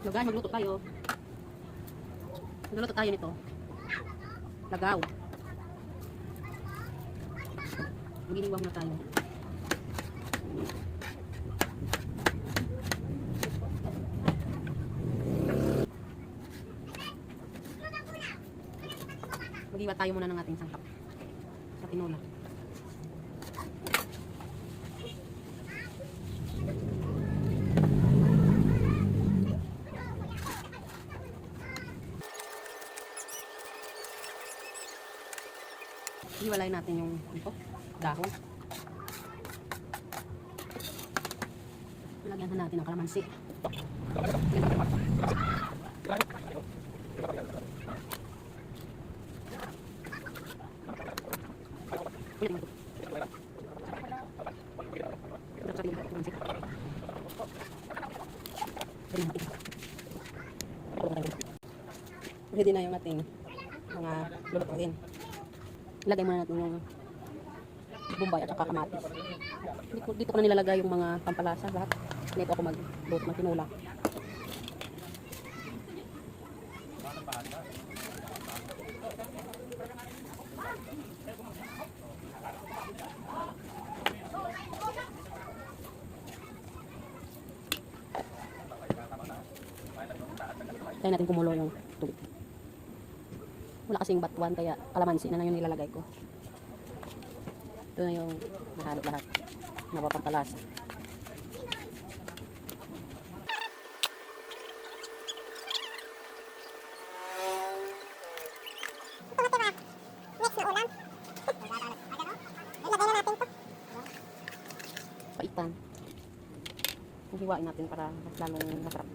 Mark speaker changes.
Speaker 1: So guys, magluto tayo. Magluluto tayo nito. Lagaw. Maginiwang na tayo. Mag-iwa tayo muna ng ating sangkap sa tinola. Hiwalay natin yung dahon. Lagyan na natin ang kalamansi. Ready na yung ating mga lulutuin. Ilagay muna natin yung bombay at saka kamatis. Dito ko na nilalagay yung mga pampalasa lahat. Dito ako magluto ng tinola. Kaya natin kumulo yung tubig. Wala kasing batuan kaya kalamansi na lang yung nilalagay ko. Ito na yung nahalot lahat. Napapampalasa. Paitan. Hiwain natin para mas lalong masarap.